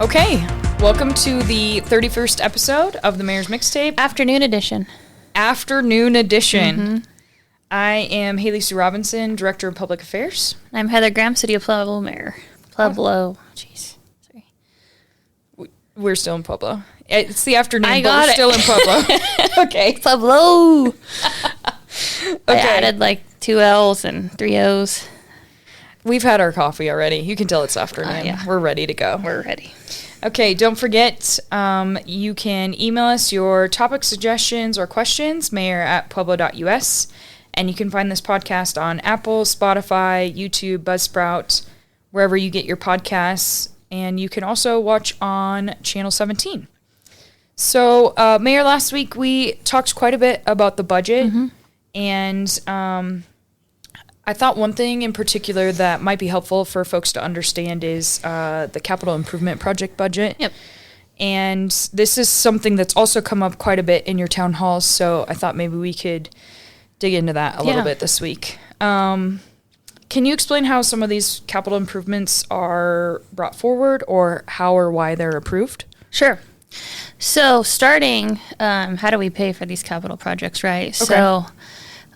Okay, welcome to the 31st episode of the Mayor's Mixtape. Afternoon edition. Mm-hmm. I am Haley Sue Robinson, Director of Public Affairs. I'm Heather Graham, City of Pueblo Mayor. Pueblo. Jeez. Sorry. We're still in Pueblo. It's the afternoon, I but got we're it. still in Pueblo. Okay. Pueblo. Okay. I added like 2 L's and 3 O's. We've had our coffee already. You can tell it's afternoon. Yeah. We're ready to go. We're ready. Okay, don't forget, you can email us your topic suggestions or questions, mayor@pueblo.us, and you can find this podcast on Apple, Spotify, YouTube, Buzzsprout, wherever you get your podcasts, and you can also watch on Channel 17. So, Mayor, last week we talked quite a bit about the budget, and I thought one thing in particular that might be helpful for folks to understand is the capital improvement project budget. Yep. And this is something that's also come up quite a bit in your town halls, so I thought maybe we could dig into that a little bit this week. Can you explain how some of these capital improvements are brought forward, or how or why they're approved? Sure. So starting, how do we pay for these capital projects, right? Okay. So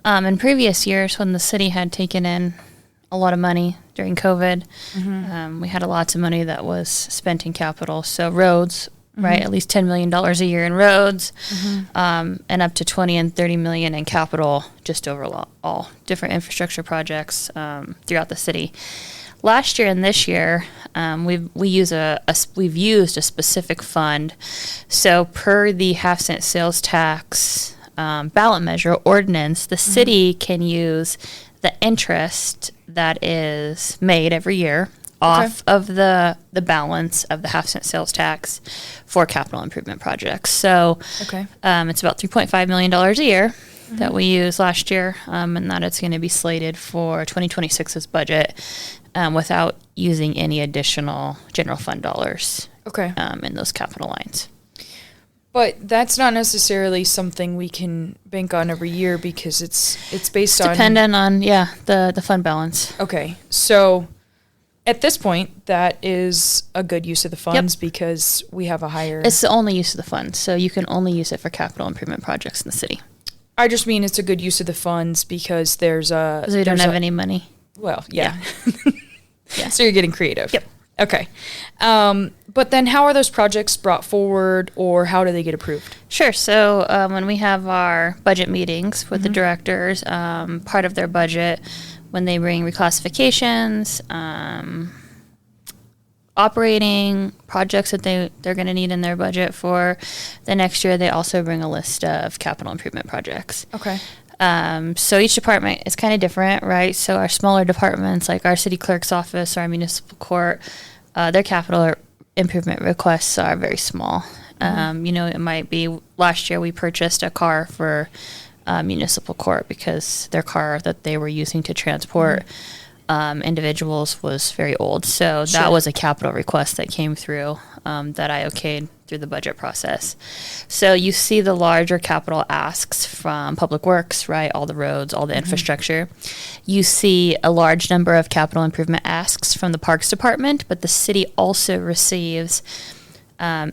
in previous years, when the city had taken in a lot of money during COVID, we had lots of money that was spent in capital. So roads, right, at least $10 million a year in roads, and up to 20 and 30 million in capital, just overall, all different infrastructure projects throughout the city. Last year and this year, we've used a specific fund. So per the half-cent sales tax ballot measure ordinance, the city can use the interest that is made every year off of the balance of the half-cent sales tax for capital improvement projects. So it's about $3.5 million a year that we used last year, and that it's going to be slated for 2026's budget without using any additional general fund dollars in those capital lines. But that's not necessarily something we can bank on every year because it's based on... dependent on, the fund balance. Okay. So at this point, that is a good use of the funds because we have a higher... It's the only use of the funds, so you can only use it for capital improvement projects in the city. I just mean it's a good use of the funds because there's a... Because we don't have any money. Well, yeah. Yeah. So you're getting creative. Yep. Okay. But then how are those projects brought forward, or how do they get approved? Sure. So when we have our budget meetings with the directors, part of their budget, when they bring reclassifications, operating projects that they're going to need in their budget for the next year, they also bring a list of capital improvement projects. Okay. So each department is kind of different, right? So our smaller departments, like our city clerk's office, our municipal court, their capital improvement requests are very small. It might be last year we purchased a car for municipal court because their car that they were using to transport individuals was very old. So that was a capital request that came through that I okayed through the budget process. So you see the larger capital asks from Public Works, right? All the roads, all the infrastructure. You see a large number of capital improvement asks from the Parks Department, but the city also receives about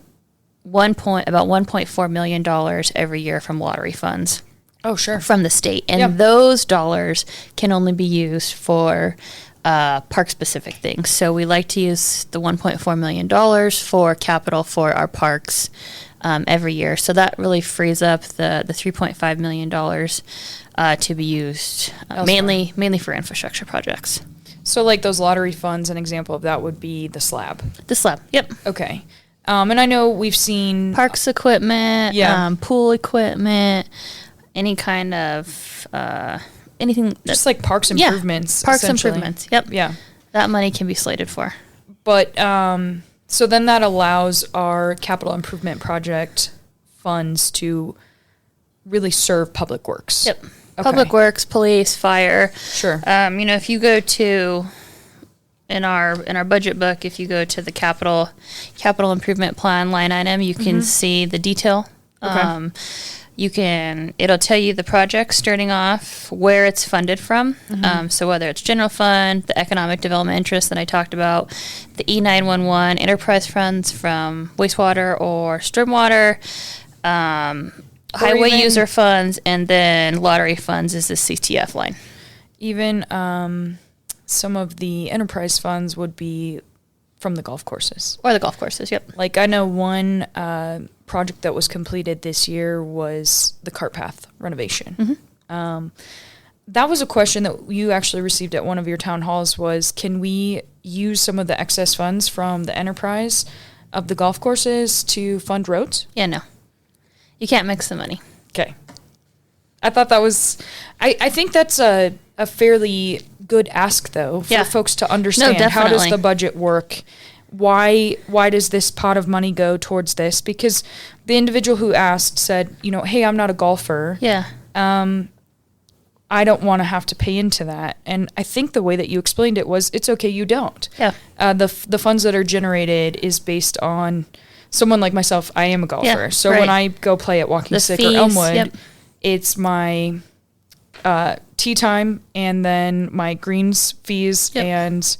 $1.4 million every year from lottery funds. Oh, sure. From the state. And those dollars can only be used for park-specific things. So we like to use the $1.4 million for capital for our parks every year. So that really frees up the $3.5 million to be used mainly for infrastructure projects. So like those lottery funds, an example of that would be the slab. The slab, yep. Okay. And I know we've seen... Parks equipment, pool equipment, any kind of... anything just like parks improvements. Parks improvements. Yep. Yeah. That money can be slated for. But so then that allows our capital improvement project funds to really serve public works. Yep. Okay. Public works, police, fire. Sure. If you go to in our budget book, if you go to the capital improvement plan line item, you can see the detail. Okay. It'll tell you the project starting off, where it's funded from. So whether it's general fund, the economic development interest that I talked about, the E911 enterprise funds from wastewater or stormwater, highway user funds, and then lottery funds is the CTF line. Even some of the enterprise funds would be from the golf courses. Or the golf courses, yep. Like I know one project that was completed this year was the cart path renovation. That was a question that you actually received at one of your town halls was, can we use some of the excess funds from the enterprise of the golf courses to fund roads? Yeah, no. You can't mix the money. Okay. I thought that was, I think that's a fairly good ask, though, for folks to understand. No, how does the budget work? Why does this pot of money go towards this? Because the individual who asked said, hey, I'm not a golfer. Yeah. I don't want to have to pay into that. And I think the way that you explained it was, it's okay, you don't. Yeah. The funds that are generated is based on someone like myself. I am a golfer. Yeah, so when I go play at Walking Stick or Elmwood, it's my tee time and then my greens fees and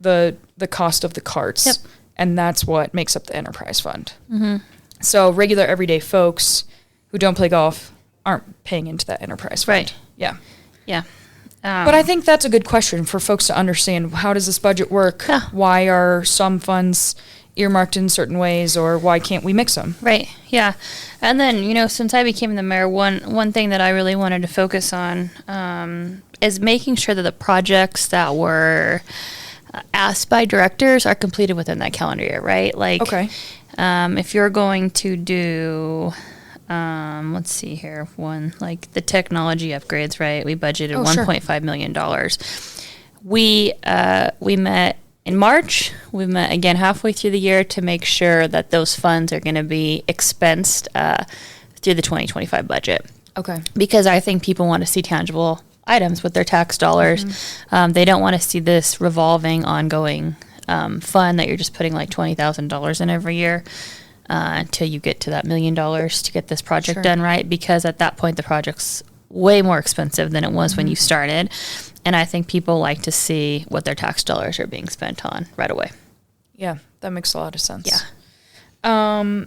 the cost of the carts. And that's what makes up the enterprise fund. So regular everyday folks who don't play golf aren't paying into that enterprise fund. Right. Yeah. Yeah. But I think that's a good question for folks to understand. How does this budget work? Yeah. Why are some funds earmarked in certain ways, or why can't we mix them? Right. Yeah. And then, since I became the mayor, one thing that I really wanted to focus on is making sure that the projects that were asked by directors are completed within that calendar year, right? Like, if you're going to do, let's see here, like the technology upgrades, right? We budgeted $1.5 million. We met in March. We met again halfway through the year to make sure that those funds are going to be expensed through the 2025 budget. Okay. Because I think people want to see tangible items with their tax dollars. They don't want to see this revolving, ongoing fund that you're just putting like $20,000 in every year until you get to that $1 million to get this project done right. Because at that point, the project's way more expensive than it was when you started. And I think people like to see what their tax dollars are being spent on right away. Yeah, that makes a lot of sense. Yeah.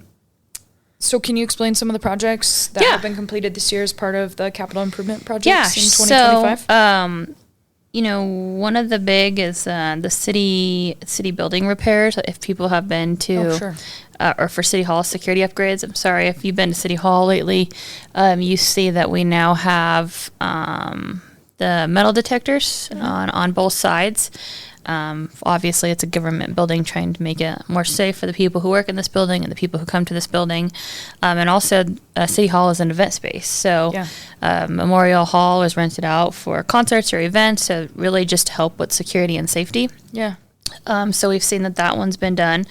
So can you explain some of the projects that have been completed this year as part of the capital improvement projects in 2025? So, one of the big is the city building repairs. If people have been to, or for City Hall security upgrades. I'm sorry, if you've been to City Hall lately, you see that we now have the metal detectors on both sides. Obviously, it's a government building, trying to make it more safe for the people who work in this building and the people who come to this building. And also, City Hall is an event space. So Memorial Hall is rented out for concerts or events, so really just to help with security and safety. Yeah. So we've seen that one's been done.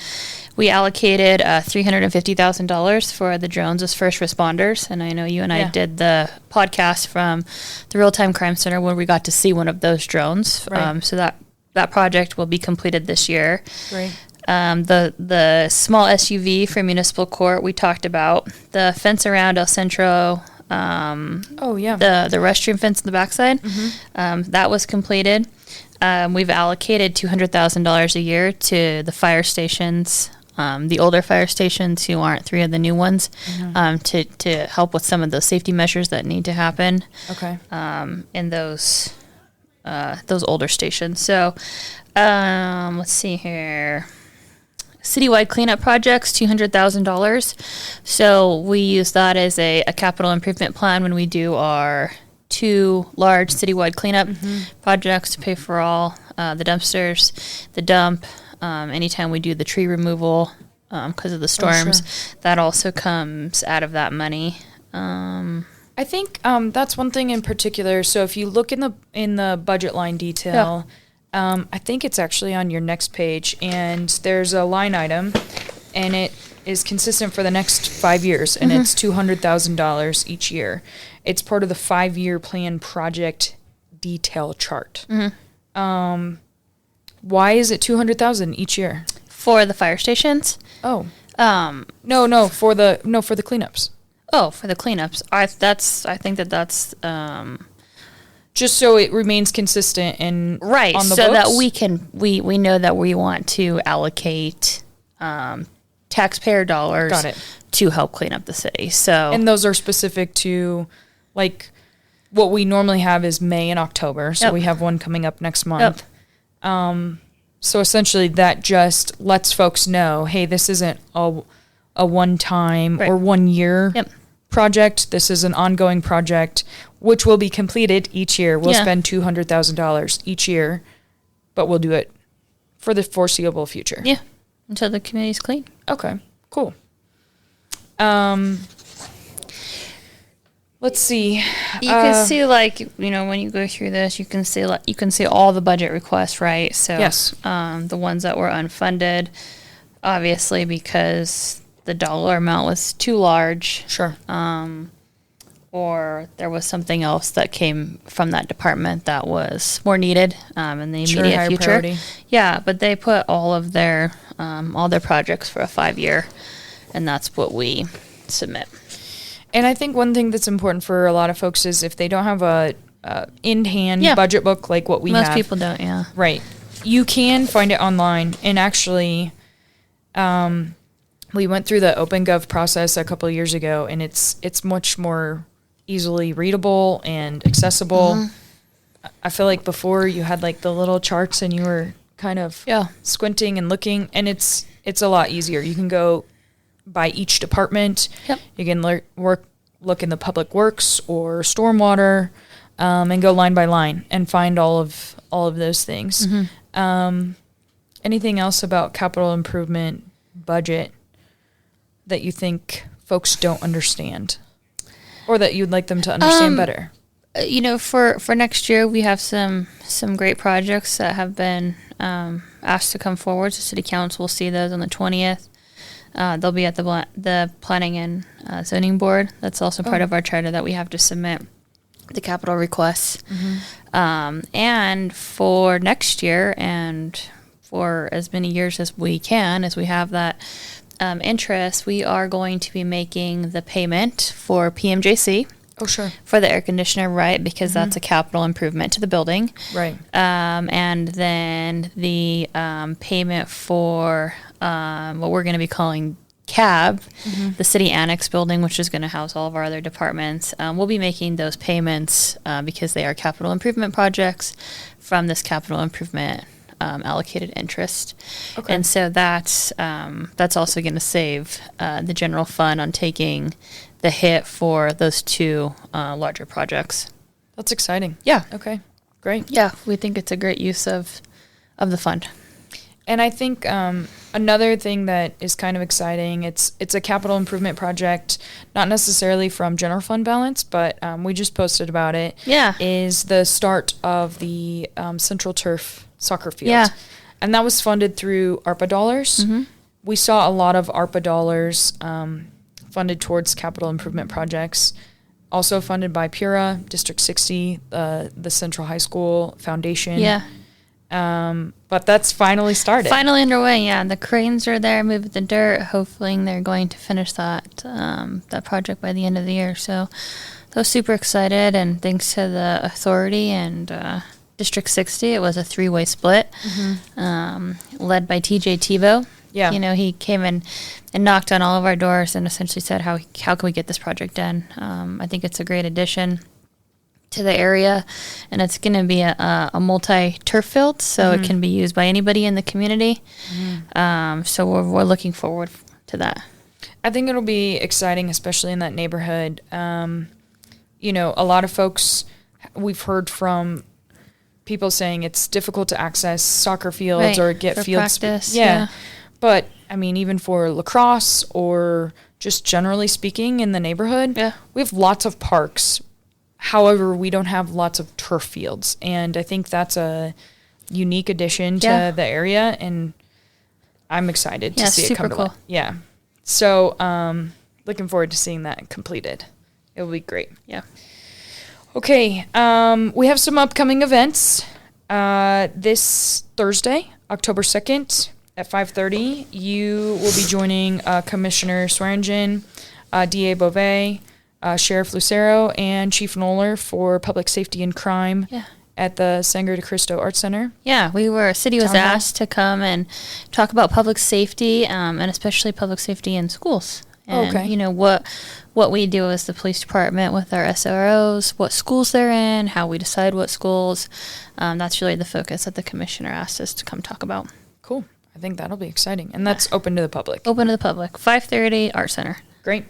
We allocated $350,000 for the drones as first responders. And I know you and I did the podcast from the Real-Time Crime Center where we got to see one of those drones. Right. So that project will be completed this year. Right. The small SUV for municipal court we talked about. The fence around El Centro. The restroom fence in the backside. That was completed. We've allocated $200,000 a year to the fire stations, the older fire stations who aren't three of the new ones, to help with some of those safety measures that need to happen. Okay. In those older stations. So, let's see here. Citywide cleanup projects, $200,000. So we use that as a capital improvement plan when we do our 2 large citywide cleanup projects to pay for all the dumpsters, the dump. Anytime we do the tree removal because of the storms, that also comes out of that money. I think that's one thing in particular. So if you look in the budget line detail, I think it's actually on your next page, and there's a line item, and it is consistent for the next 5 years, and it's $200,000 each year. It's part of the 5-year plan project detail chart. Why is it $200,000 each year For the fire stations? No, for the cleanups. Oh, for the cleanups, I think that's Just so it remains consistent and right, on the so books? that we know that we want to allocate taxpayer dollars Got it. to help clean up the city. So And those are specific to, like, what we normally have is May and October. So Yep. we have one coming up next month. So essentially that just lets folks know, hey, this isn't a one-time Right. or 1 year Yep. project. This is an ongoing project, which will be completed each year. We'll Yeah. spend $200,000 each year, but we'll do it for the foreseeable future. yeah, until the community's clean. Okay, cool. Let's see. You can see, like, you know, when you go through this, you can see all the budget requests, right? So Yes. the ones that were unfunded, obviously because the dollar amount was too large, Sure. or there was something else that came from that department that was more needed in the Sure, immediate higher future. priority. Yeah, but they put all their projects for a 5-year, and that's what we submit. And I think one thing that's important for a lot of folks is if they don't have a in-hand Yeah. budget book like what we Most have. people don't, yeah. Right. You can find it online. And actually, we went through the OpenGov process a couple of years ago, and it's much more easily readable and accessible. I feel like before you had like the little charts and you were kind of Yeah. squinting and looking, and it's a lot easier. You can go by each department. Yep. You can look in the public works or stormwater, and go line by line and find all of those things. Anything else about capital improvement budget that you think folks don't understand, or that you'd like them to understand better? You know, for next year, we have some great projects that have been asked to come forward. So City Council will see those on the 20th. They'll be at the Planning and Zoning Board. That's also part of our charter that we have to submit the capital requests. And for next year, and for as many years as we can, as we have that interest, we are going to be making the payment for PMJC. Oh, sure. For the air conditioner, right? Because that's a capital improvement to the building. Right. And then the payment for what we're going to be calling CAB, the city annex building, which is going to house all of our other departments. We'll be making those payments because they are capital improvement projects from this capital improvement allocated interest. Okay. And so that's also going to save the general fund on taking the hit for those two larger projects. That's exciting. Yeah. Okay. Great. Yeah, we think it's a great use of the fund. And I think another thing that is kind of exciting, it's a capital improvement project, not necessarily from general fund balance, but we just posted about it. Yeah. Is the start of the Central Turf soccer field. Yeah. And that was funded through ARPA dollars. We saw a lot of ARPA dollars funded towards capital improvement projects, also funded by PURA, District 60, the Central High School Foundation. Yeah. But that's finally started. Finally underway, yeah. The cranes are there moving the dirt. Hopefully they're going to finish that project by the end of the year. So I was super excited, and thanks to the authority and District 60, it was a 3-way split, led by TJ Tebow. Yeah. You know, he came in and knocked on all of our doors and essentially said, how can we get this project done? I think it's a great addition to the area, and it's going to be a multi-turf field, so it can be used by anybody in the community. So we're looking forward to that. I think it'll be exciting, especially in that neighborhood. You know, a lot of folks, we've heard from people saying it's difficult to access soccer fields Right, or get for fields. practice, Yeah. yeah. But, I mean, even for lacrosse or just generally speaking in the neighborhood, Yeah. we have lots of parks. However, we don't have lots of turf fields. And I think that's a unique addition to Yeah. the area. And I'm excited to Yeah, see it super come to cool. life. Yeah. So, looking forward to seeing that completed. It will be great. Yeah. Okay. We have some upcoming events. This Thursday, October 2nd at 5:30, you will be joining Commissioner Swearingen DA Beauvais, Sheriff Lucero, and Chief Noller for Public Safety and Crime at the Sangre de Cristo Arts Center. Yeah, city was asked to come and talk about public safety, and especially public safety in schools. And, you know, what we do as the police department with our SROs, what schools they're in, how we decide what schools. That's really the focus that the commissioner asked us to come talk about. Cool. I think that'll be exciting. And that's open to the public. Open to the public. 5:30, Art Center. Great.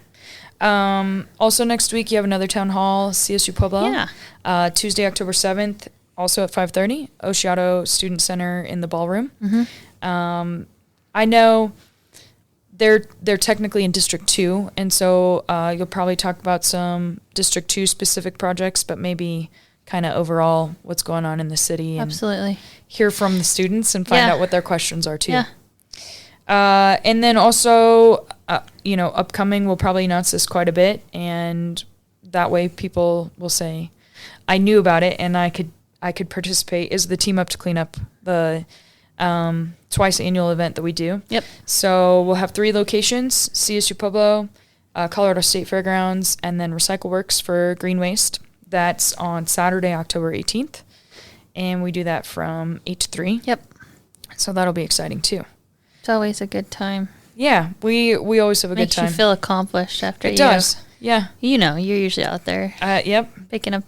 Also next week, you have another town hall, CSU Pueblo. Yeah. Tuesday, October 7th, also at 5:30, Oshiato Student Center in the ballroom. I know they're technically in District 2, and so you'll probably talk about some District 2 specific projects, but maybe kind of overall what's going on in the city. And absolutely. Hear from the students and find out what their questions are, too. Yeah. And then also, upcoming, we'll probably announce this quite a bit, and that way people will say, I knew about it, and I could participate, is the Team Up to Clean Up, the twice annual event that we do. Yep. So we'll have 3 locations, CSU Pueblo, Colorado State Fairgrounds, and then Recycle Works for green waste. That's on Saturday, October 18th. And we do that from 8 to 3. Yep. So that'll be exciting too. It's always a good time. Yeah, we always have a good time. Makes you feel accomplished after It does. Yeah. You know, you're usually out there. Yep. Picking up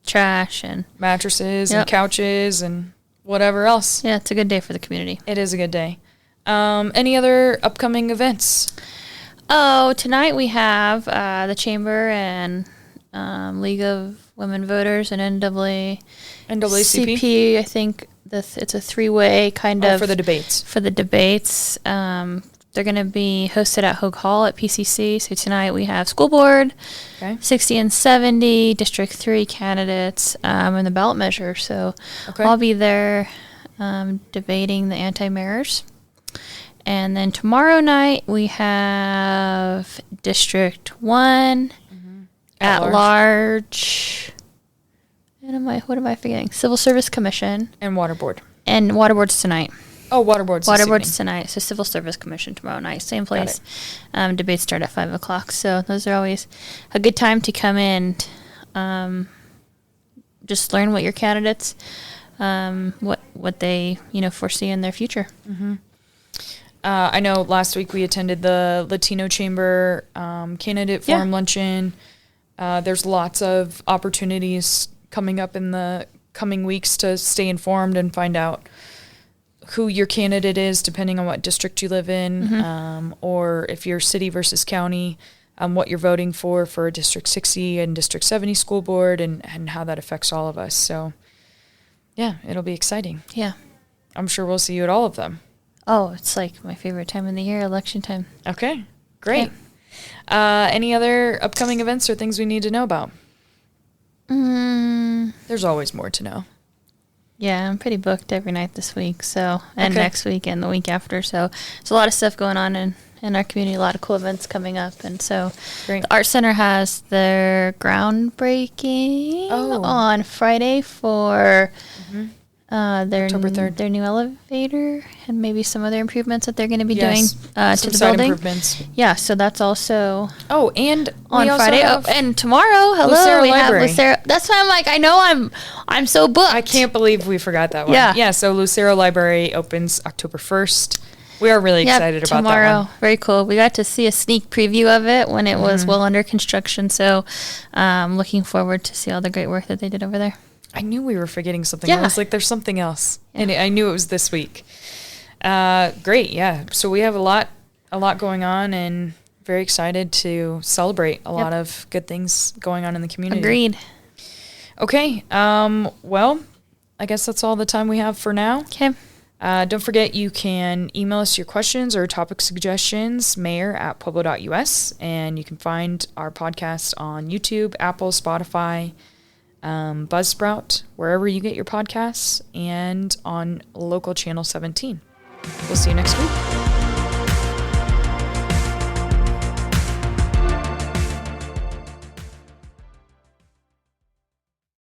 trash and mattresses and couches and whatever else. Yeah, it's a good day for the community. It is a good day. Any other upcoming events? Oh, tonight we have the Chamber and League of Women Voters and NAACP. I think it's a 3-way kind of for the debates. For the debates, they're going to be hosted at Hogue Hall at PCC. So tonight we have school board, 60 and 70 District 3 candidates, and the ballot measure. So I'll be there debating the anti-mayors. And then tomorrow night we have District 1 at large. And what am I forgetting? Civil Service Commission. And Water Board. And Water Board's tonight. Oh, Water Board's tonight. So Civil Service Commission tomorrow night. Same place. Debates start at 5 o'clock. So those are always a good time to come in. Just learn what your candidates, what they, foresee in their future. Mm-hmm. I know last week we attended the Latino Chamber Candidate Forum Luncheon. There's lots of opportunities coming up in the coming weeks to stay informed and find out who your candidate is, depending on what district you live in, or if you're city versus county, what you're voting for District 60 and District 70 school board, and how that affects all of us. So, yeah, it'll be exciting. Yeah. I'm sure we'll see you at all of them. Oh, it's like my favorite time in the year, election time. Okay, great. Any other upcoming events or things we need to know about? There's always more to know. Yeah, I'm pretty booked every night this week, and next week and the week after. So there's a lot of stuff going on in our community, a lot of cool events coming up. And so the Art Center has their groundbreaking on Friday for their October 3rd. Their new elevator and maybe some other improvements that they're going to be doing to the building. Improvements. Yeah, so that's also and on Friday. And tomorrow, Lucero Library. Have Lucero. That's why I'm like, I know I'm so booked. I can't believe we forgot that one. Yeah, so Lucero Library opens October 1st. We are really excited about tomorrow. That one. Very cool. We got to see a sneak preview of it when it was well under construction. So looking forward to see all the great work that they did over there. I knew we were forgetting something. I was like, there's something else. And I knew it was this week. Great, yeah. So we have a lot going on, and very excited to celebrate a lot of good things going on in the community. Agreed. Okay, well, I guess that's all the time we have for now. Okay. Don't forget, you can email us your questions or topic suggestions, mayor@pueblo.us, and you can find our podcast on YouTube, Apple, Spotify, Buzzsprout, wherever you get your podcasts, and on local channel 17. We'll see you next week.